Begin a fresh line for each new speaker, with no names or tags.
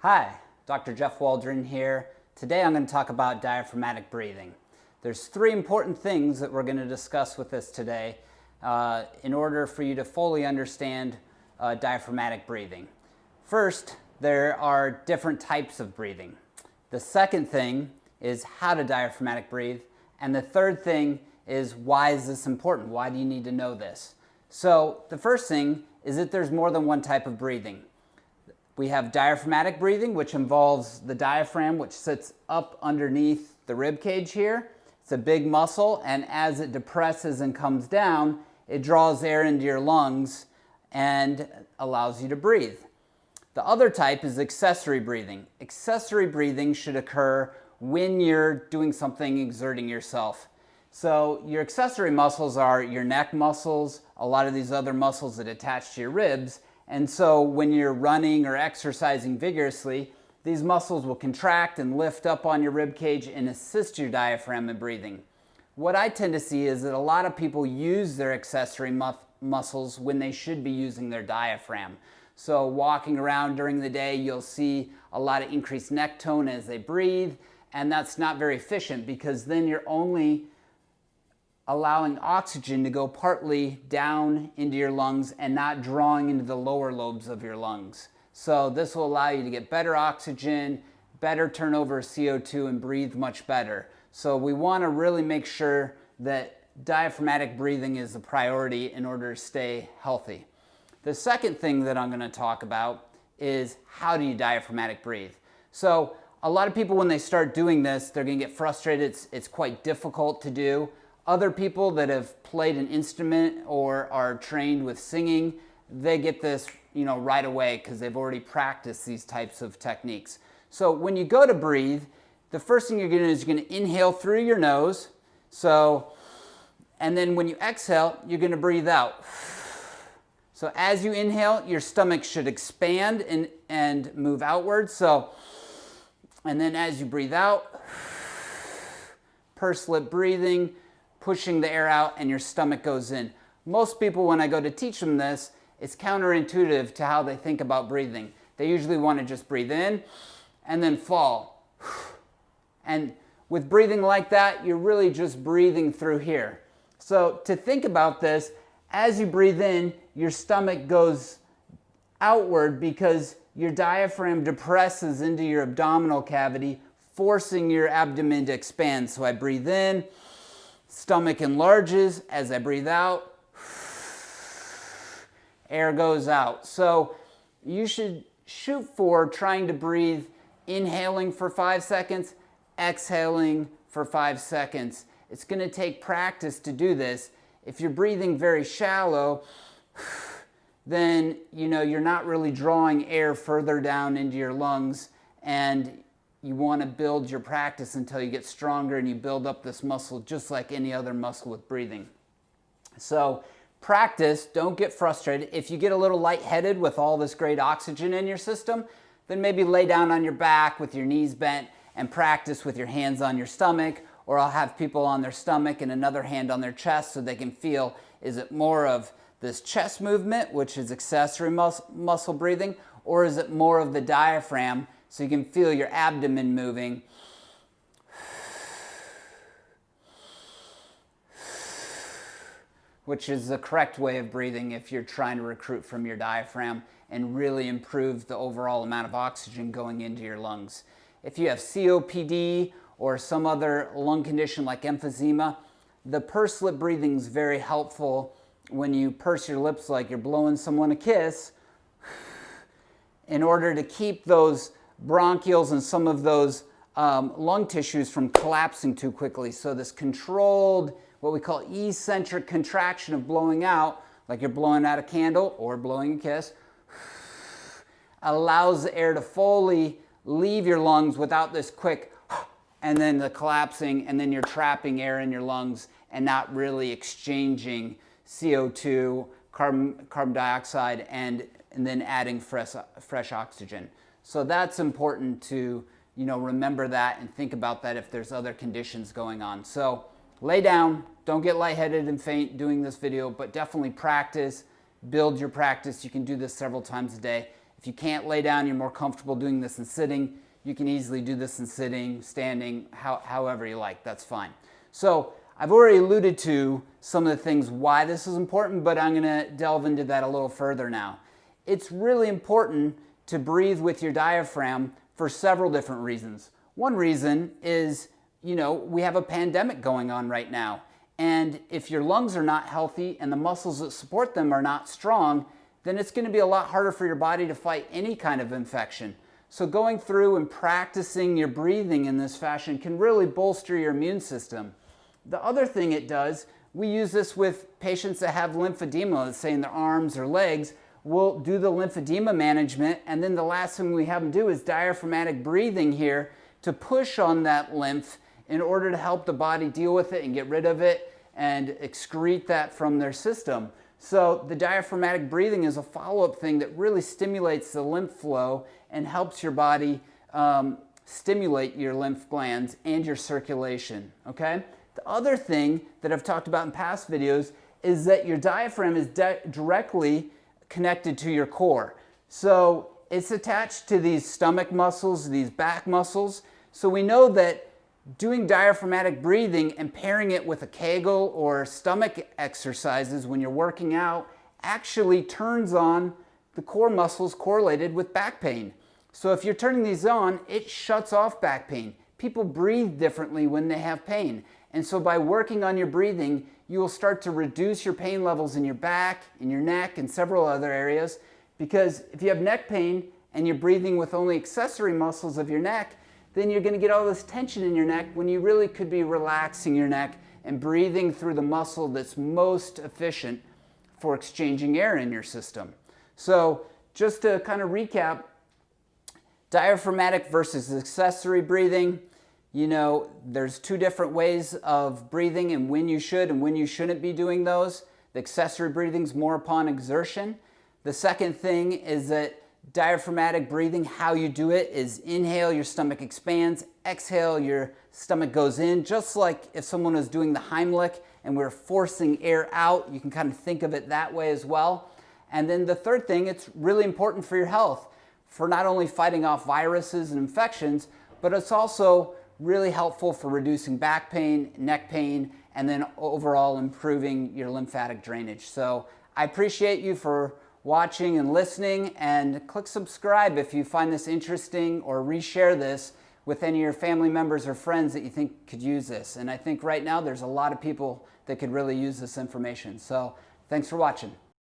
Hi, Dr. Jeff Waldron here. Today I'm going to talk about diaphragmatic breathing. There's three important things that we're going to discuss with this today in order for you to fully understand diaphragmatic breathing. First, there are different types of breathing. The second thing is how to diaphragmatic breathe. And the third thing is, why is this important? Why do you need to know this? So the first thing is that there's more than one type of breathing. We have diaphragmatic breathing, which involves the diaphragm, which sits up underneath the rib cage here. It's a big muscle, and as it depresses and comes down, it draws air into your lungs and allows you to breathe. The other type is accessory breathing. Accessory breathing should occur when you're doing something, exerting yourself. So your accessory muscles are your neck muscles, a lot of these other muscles that attach to your ribs. And so when you're running or exercising vigorously, these muscles will contract and lift up on your rib cage and assist your diaphragm in breathing. What I tend to see is that a lot of people use their accessory muscles when they should be using their diaphragm. So walking around during the day, you'll see a lot of increased neck tone as they breathe, and that's not very efficient because then you're only allowing oxygen to go partly down into your lungs and not drawing into the lower lobes of your lungs. So this will allow you to get better oxygen, better turnover of CO2, and breathe much better. So we want to really make sure that diaphragmatic breathing is the priority in order to stay healthy. The second thing that I'm going to talk about is, how do you diaphragmatic breathe? So a lot of people, when they start doing this, they're going to get frustrated. It's quite difficult to do. Other people that have played an instrument or are trained with singing, they get this, right away because they've already practiced these types of techniques. So when you go to breathe, the first thing you're going to do is you're going to inhale through your nose. And then when you exhale, you're going to breathe out. So as you inhale, your stomach should expand and move outwards. And then as you breathe out, pursed lip breathing, pushing the air out, and your stomach goes in. Most people, when I go to teach them this, it's counterintuitive to how they think about breathing. They usually want to just breathe in and then fall. And with breathing like that, you're really just breathing through here. So to think about this, as you breathe in, your stomach goes outward because your diaphragm depresses into your abdominal cavity, forcing your abdomen to expand. So I breathe in, stomach enlarges. As I breathe out, air goes out. So you should shoot for trying to breathe inhaling for 5 seconds, exhaling for 5 seconds. It's going to take practice to do this. If you're breathing very shallow, then you're not really drawing air further down into your lungs, and you want to build your practice until you get stronger and you build up this muscle just like any other muscle with breathing. So practice, don't get frustrated. If you get a little lightheaded with all this great oxygen in your system, then maybe lay down on your back with your knees bent and practice with your hands on your stomach, or I'll have people on their stomach and another hand on their chest so they can feel, is it more of this chest movement, which is accessory muscle breathing, or is it more of the diaphragm, so you can feel your abdomen moving. Which is the correct way of breathing if you're trying to recruit from your diaphragm and really improve the overall amount of oxygen going into your lungs. If you have COPD or some other lung condition like emphysema, the pursed lip breathing is very helpful when you purse your lips like you're blowing someone a kiss, in order to keep those bronchioles and some of those lung tissues from collapsing too quickly. So this controlled, what we call eccentric contraction of blowing out, like you're blowing out a candle or blowing a kiss, allows the air to fully leave your lungs without this quick and then the collapsing, and then you're trapping air in your lungs and not really exchanging CO2, carbon dioxide, and then adding fresh oxygen. So that's important to remember that and think about that if there's other conditions going on. So lay down, don't get lightheaded and faint doing this video, but definitely practice, build your practice. You can do this several times a day. If you can't lay down, you're more comfortable doing this in sitting, you can easily do this in sitting, standing, however you like, that's fine. So I've already alluded to some of the things why this is important, but I'm gonna delve into that a little further now. It's really important to breathe with your diaphragm for several different reasons. One reason is, we have a pandemic going on right now. And if your lungs are not healthy and the muscles that support them are not strong, then it's going to be a lot harder for your body to fight any kind of infection. So going through and practicing your breathing in this fashion can really bolster your immune system. The other thing it does, we use this with patients that have lymphedema, let's say in their arms or legs. We'll do the lymphedema management, and then the last thing we have them do is diaphragmatic breathing here to push on that lymph in order to help the body deal with it and get rid of it and excrete that from their system. So the diaphragmatic breathing is a follow-up thing that really stimulates the lymph flow and helps your body stimulate your lymph glands and your circulation, okay? The other thing that I've talked about in past videos is that your diaphragm is directly connected to your core. So it's attached to these stomach muscles, these back muscles. So we know that doing diaphragmatic breathing and pairing it with a Kegel or stomach exercises when you're working out actually turns on the core muscles correlated with back pain. So if you're turning these on, it shuts off back pain. People breathe differently when they have pain. And so by working on your breathing, you will start to reduce your pain levels in your back, in your neck, and several other areas. Because if you have neck pain and you're breathing with only accessory muscles of your neck, then you're going to get all this tension in your neck when you really could be relaxing your neck and breathing through the muscle that's most efficient for exchanging air in your system. So just to kind of recap, diaphragmatic versus accessory breathing, there's two different ways of breathing and when you should and when you shouldn't be doing those. The accessory breathing is more upon exertion. The second thing is that diaphragmatic breathing, how you do it is inhale, your stomach expands, exhale, your stomach goes in, just like if someone was doing the Heimlich and we're forcing air out. You can kind of think of it that way as well. And then the third thing, it's really important for your health, for not only fighting off viruses and infections, but it's also really helpful for reducing back pain, neck pain, and then overall improving your lymphatic drainage. So I appreciate you for watching and listening, and click subscribe if you find this interesting, or reshare this with any of your family members or friends that you think could use this. And I think right now there's a lot of people that could really use this information. So thanks for watching.